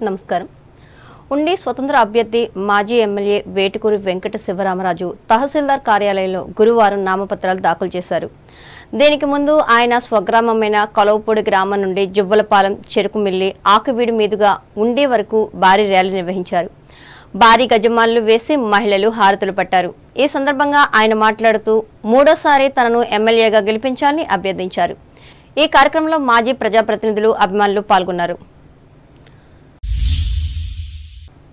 నమస్కారం. ఉండి స్వతంత్ర అభ్యర్థి మాజీ ఎమ్మెల్యే వేటుకూరి వెంకట శివరామరాజు తహసీల్దార్ కార్యాలయంలో గురువారం నామపత్రాలు దాఖలు చేశారు. దీనికి ముందు ఆయన స్వగ్రామమైన కలవపూడి గ్రామం నుండి జువ్వలపాలెం చెరుకు మిల్లి ఆకువీడు మీదుగా ఉండి వరకు భారీ ర్యాలీ నిర్వహించారు. భారీ గజమాలు వేసి మహిళలు హారతులు పట్టారు. ఈ సందర్భంగా ఆయన మాట్లాడుతూ మూడోసారి తనను ఎమ్మెల్యేగా గెలిపించాలని అభ్యర్థించారు. ఈ కార్యక్రమంలో మాజీ ప్రజాప్రతినిధులు, అభిమానులు పాల్గొన్నారు.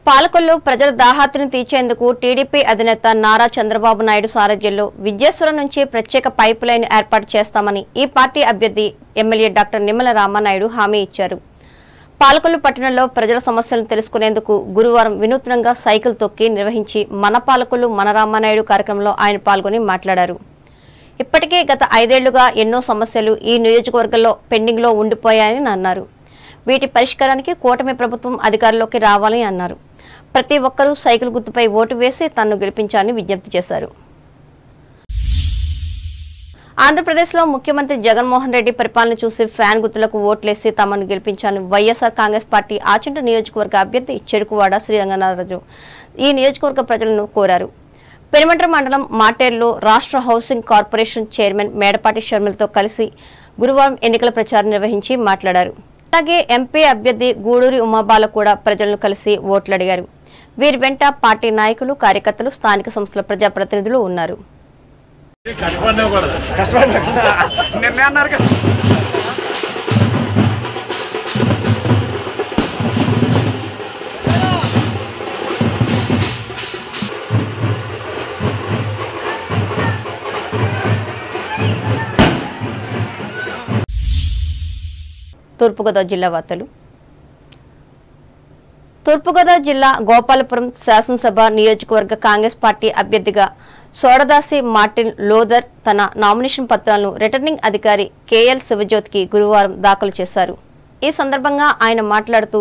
పాలకొల్లు ప్రజల దాహార్తిని తీర్చేందుకు టీడీపీ అధినేత నారా చంద్రబాబు నాయుడు సారథ్యంలో విజయేశ్వరం నుంచి ప్రత్యేక పైప్ లైన్ ఏర్పాటు చేస్తామని ఈ పార్టీ అభ్యర్థి ఎమ్మెల్యే డాక్టర్ నిమ్మల రామానాయుడు హామీ ఇచ్చారు. పాలకొల్లు పట్టణంలో ప్రజల సమస్యలను తెలుసుకునేందుకు గురువారం వినూత్నంగా సైకిల్ తొక్కి నిర్వహించి మన పాలకొల్లు మన రామానాయుడు కార్యక్రమంలో ఆయన పాల్గొని మాట్లాడారు. ఇప్పటికే గత 5 ఏళ్లుగా ఎన్నో సమస్యలు ఈ నియోజకవర్గంలో పెండింగ్లో ఉండిపోయాయని అన్నారు. వీటి పరిష్కారానికి కూటమి ప్రభుత్వం అధికారంలోకి రావాలని అన్నారు. ప్రతి ఒక్కరూ సైకిల్ గుర్తుపై ఓటు వేసి తనను గెలిపించాలని విజ్ఞప్తి చేశారు. ఆంధ్రప్రదేశ్లో ముఖ్యమంత్రి జగన్మోహన్ రెడ్డి పరిపాలన చూసి ఫ్యాన్ గుర్తులకు ఓట్లేసి తమను గెలిపించాలని వైఎస్ఆర్ కాంగ్రెస్ పార్టీ ఆచంట నియోజకవర్గ అభ్యర్థి చెరుకువాడ శ్రీరంగనాథరాజు ఈ నియోజకవర్గ ప్రజలను కోరారు. పెనుమంట్ర మండలం మాటేరులో రాష్ట్ర హౌసింగ్ కార్పొరేషన్ చైర్మన్ మేడపాటి శర్మలతో కలిసి గురువారం ఎన్నికల ప్రచారం నిర్వహించి మాట్లాడారు. అలాగే ఎంపీ అభ్యర్థి గూడూరి ఉమాబాల కూడా ప్రజలను కలిసి ఓట్లు అడిగారు. వీరి వెంట పార్టీ నాయకులు, కార్యకర్తలు, స్థానిక సంస్థల ప్రజాప్రతినిధులు ఉన్నారు. తూర్పుగోదావరి జిల్లా వార్తలు. తూర్పుగోదావరి జిల్లా గోపాలపురం శాసనసభ నియోజకవర్గ కాంగ్రెస్ పార్టీ అభ్యర్థిగా సోడదాసి మార్టిన్ లోదర్ తన నామినేషన్ పత్రాలను రిటర్నింగ్ అధికారి కేఎల్ శివజ్యోతికి గురువారం దాఖలు చేశారు. ఈ సందర్భంగా ఆయన మాట్లాడుతూ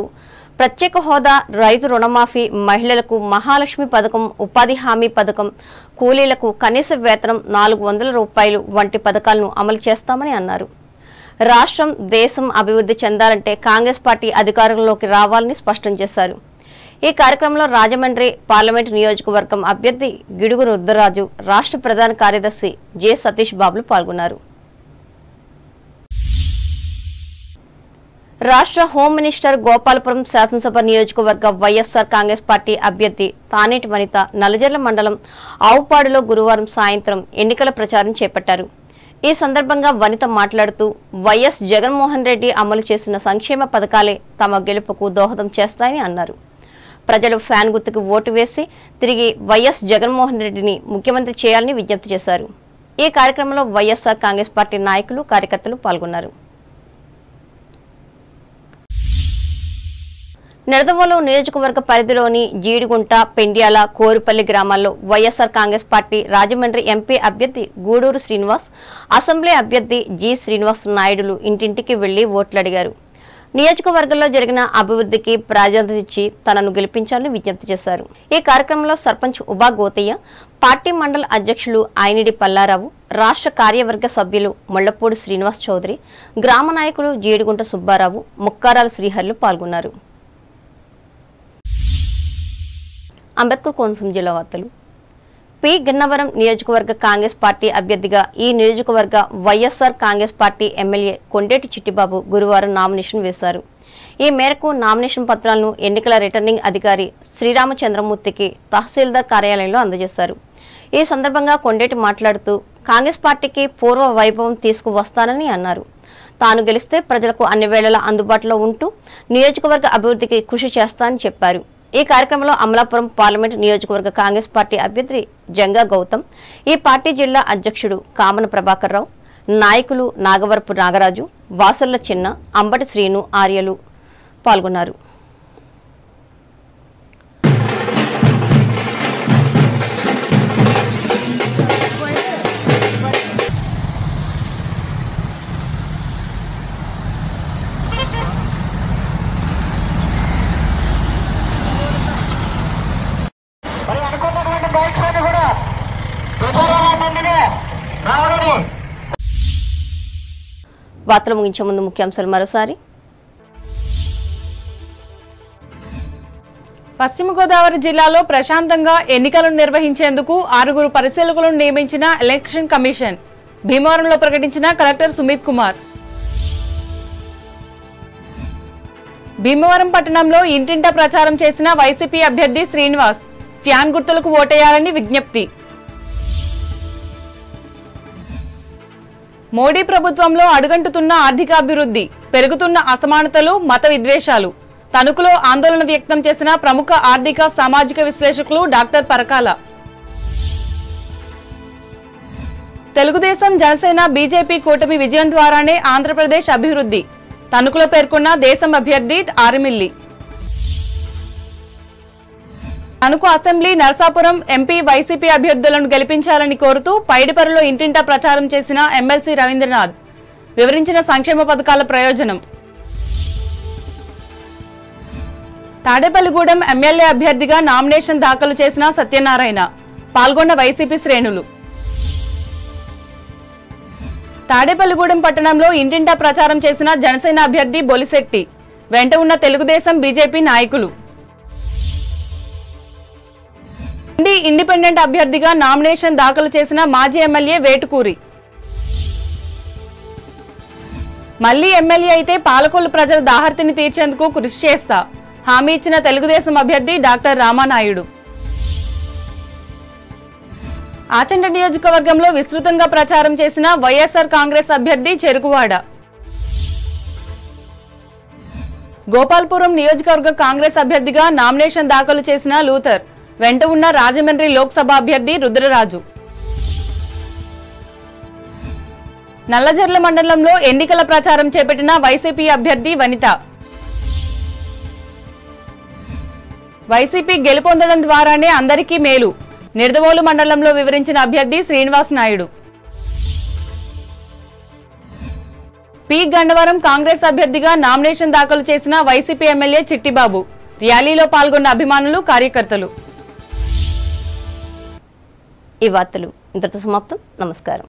ప్రత్యేక హోదా, రైతు రుణమాఫీ, మహిళలకు మహాలక్ష్మి పథకం, ఉపాధి హామీ పథకం, కూలీలకు కనీస వేతనం 400 రూపాయలు వంటి పథకాలను అమలు చేస్తామని అన్నారు. రాష్ట్రం, దేశం అభివృద్ధి చెందాలంటే కాంగ్రెస్ పార్టీ అధికారంలోకి రావాలని స్పష్టం చేశారు. ఈ కార్యక్రమంలో రాజమండ్రి పార్లమెంటు నియోజకవర్గం అభ్యర్థి గిడుగు రుద్రరాజు, రాష్ట్ర ప్రధాన కార్యదర్శి జె సతీష్ బాబులు పాల్గొన్నారు. రాష్ట్ర హోం మినిస్టర్ గోపాలపురం శాసనసభ నియోజకవర్గ వైఎస్ఆర్ కాంగ్రెస్ పార్టీ అభ్యర్థి తానేటి వనిత నల్లజర్ల మండలం ఆవుపాడులో గురువారం సాయంత్రం ఎన్నికల ప్రచారం చేపట్టారు. ఈ సందర్భంగా వనిత మాట్లాడుతూ వైఎస్ జగన్మోహన్ రెడ్డి అమలు చేసిన సంక్షేమ పథకాలే తమ గెలుపుకు దోహదం చేస్తాయని అన్నారు. ప్రజలు ఫ్యాన్ గుర్తుకు ఓటు వేసి తిరిగి వైఎస్ జగన్మోహన్ రెడ్డిని ముఖ్యమంత్రి చేయాలని విజ్ఞప్తి చేశారు. ఈ కార్యక్రమంలో వైఎస్ఆర్ కాంగ్రెస్ పార్టీ నాయకులు, కార్యకర్తలు పాల్గొన్నారు. నిడదవోలు నియోజకవర్గ పరిధిలోని జీడిగుంట, పెండ్యాల, కోరుపల్లి గ్రామాల్లో వైఎస్ఆర్ కాంగ్రెస్ పార్టీ రాజమండ్రి ఎంపీ అభ్యర్థి గూడూరు శ్రీనివాస్, అసెంబ్లీ అభ్యర్థి జి శ్రీనివాస్ నాయుడులు ఇంటింటికి వెళ్లి ఓట్లు అడిగారు. నియోజకవర్గంలో జరిగిన అభివృద్ధికి ప్రాధాన్యత ఇచ్చి తనను గెలిపించాలని విజ్ఞప్తి చేశారు. ఈ కార్యక్రమంలో సర్పంచ్ ఉబా గోతయ్య, పార్టీ మండల అధ్యక్షులు అయినిడి పల్లారావు, రాష్ట్ర కార్యవర్గ సభ్యులు ముళ్లపూడి శ్రీనివాస్ చౌదరి, గ్రామ నాయకులు జీడిగుంట సుబ్బారావు, ముక్కారాల శ్రీహర్లు పాల్గొన్నారు. అంబేద్కర్ కోనసీమ జిల్లా వార్తలు. పి గన్నవరం నియోజకవర్గ కాంగ్రెస్ పార్టీ అభ్యర్థిగా ఈ నియోజకవర్గ వైఎస్ఆర్ కాంగ్రెస్ పార్టీ ఎమ్మెల్యే కొండేటి చిట్టిబాబు గురువారం నామినేషన్ వేశారు. ఈ మేరకు నామినేషన్ పత్రాలను ఎన్నికల రిటర్నింగ్ అధికారి శ్రీరామచంద్రమూర్తికి తహసీల్దార్ కార్యాలయంలో అందజేశారు. ఈ సందర్భంగా కొండేటి మాట్లాడుతూ కాంగ్రెస్ పార్టీకి పూర్వ వైభవం తీసుకువస్తానని అన్నారు. తాను గెలిస్తే ప్రజలకు అన్ని వేళలా అందుబాటులో ఉంటూ నియోజకవర్గ అభివృద్ధికి కృషి చేస్తానని చెప్పారు. ఈ కార్యక్రమంలో అమలాపురం పార్లమెంట్ నియోజకవర్గ కాంగ్రెస్ పార్టీ అభ్యర్థి జంగా గౌతమ్, ఈ పార్టీ జిల్లా అధ్యక్షుడు కామన ప్రభాకర్ రావు, నాయకులు నాగవరపు నాగరాజు, వాసర్ల చిన్న, అంబటి శ్రీను, ఆర్యలు పాల్గొన్నారు. వార్తలు ముగించే ముందు ముఖ్యాంశాలు మరోసారి. పశ్చిమ గోదావరి జిల్లాలో ప్రశాంతంగా ఎన్నికలను నిర్వహించేందుకు 6 పరిశీలకులను నియమించిన ఎలక్షన్ కమిషన్. భీమవరంలో ప్రకటించిన కలెక్టర్ సుమిత్ కుమార్. భీమవరం పట్టణంలో ఇంటింటా ప్రచారం చేసిన వైసీపీ అభ్యర్థి శ్రీనివాస్ ఫ్యాన్ గుర్తులకు ఓటేయాలని విజ్ఞప్తి. మోడీ ప్రభుత్వంలో అడుగంటుతున్న ఆర్థికాభివృద్ధి, పెరుగుతున్న అసమానతలు, మత విద్వేషాలు. తణుకులో ఆందోళన వ్యక్తం చేసిన ప్రముఖ ఆర్థిక సామాజిక విశ్లేషకులు డాక్టర్ పరకాల. తెలుగుదేశం, జనసేన, బీజేపీ కూటమి విజయం ద్వారానే ఆంధ్రప్రదేశ్ అభివృద్ధి. తణుకులో పేర్కొన్న దేశం అభ్యర్థి Arimilli. Tanuku assembly, Narasapuram MP YCP అభ్యర్థులను గెలిపించాలని కోరుతూ పైడిపర్రులో ఇంటింటా ప్రచారం చేసిన ఎమ్మెల్సీ రవీంద్రనాథ్ వివరించిన సంక్షేమ పథకాల ప్రయోజనం. తాడేపల్లిగూడెం ఎమ్మెల్యే అభ్యర్థిగా నామినేషన్ దాఖలు చేసిన సత్యనారాయణ. పాల్గొన్న వైసీపీ శ్రేణులు. తాడేపల్లిగూడెం పట్టణంలో ఇంటింటా ప్రచారం చేసిన జనసేన అభ్యర్థి బొలిశెట్టి. వెంట ఉన్న తెలుగుదేశం, బీజేపీ నాయకులు. ఇండిపెండెంట్ అభ్యర్థిగా నామినేషన్ దాఖలు చేసిన మాజీ ఎమ్మెల్యే వేటుకూరి. మళ్లీ ఎమ్మెల్యే అయితే పాలకొల్లు ప్రజల దాహర్తిని తీర్చేందుకు కృషి చేస్తా హామీ ఇచ్చిన తెలుగుదేశం అభ్యర్థి డాక్టర్ రామానాయుడు. ఆచంట నియోజకవర్గంలో విస్తృతంగా ప్రచారం చేసిన వైఎస్ఆర్ కాంగ్రెస్ అభ్యర్థి చెరుకువాడ. గోపాల్పురం నియోజకవర్గ కాంగ్రెస్ అభ్యర్థిగా నామినేషన్ దాఖలు చేసిన లూథర్. వెంట ఉన్న రాజమండ్రి లోక్సభ అభ్యర్థి రుద్రరాజు. నల్లజర్ల మండలంలో ఎన్నికల ప్రచారం చేపట్టిన వైసీపీ అభ్యర్థి వనిత. వైసీపీ గెలుపొందడం ద్వారానే అందరికీ మేలు. నిర్దవోలు మండలంలో వివరించిన అభ్యర్థి శ్రీనివాస్ నాయుడు. పి గన్నవరం కాంగ్రెస్ అభ్యర్థిగా నామినేషన్ దాఖలు చేసిన వైసీపీ ఎమ్మెల్యే చిట్టిబాబు. ర్యాలీలో పాల్గొన్న అభిమానులు, కార్యకర్తలు. ఈ వార్తలు ఇంతటితో సమాప్తం. నమస్కారం.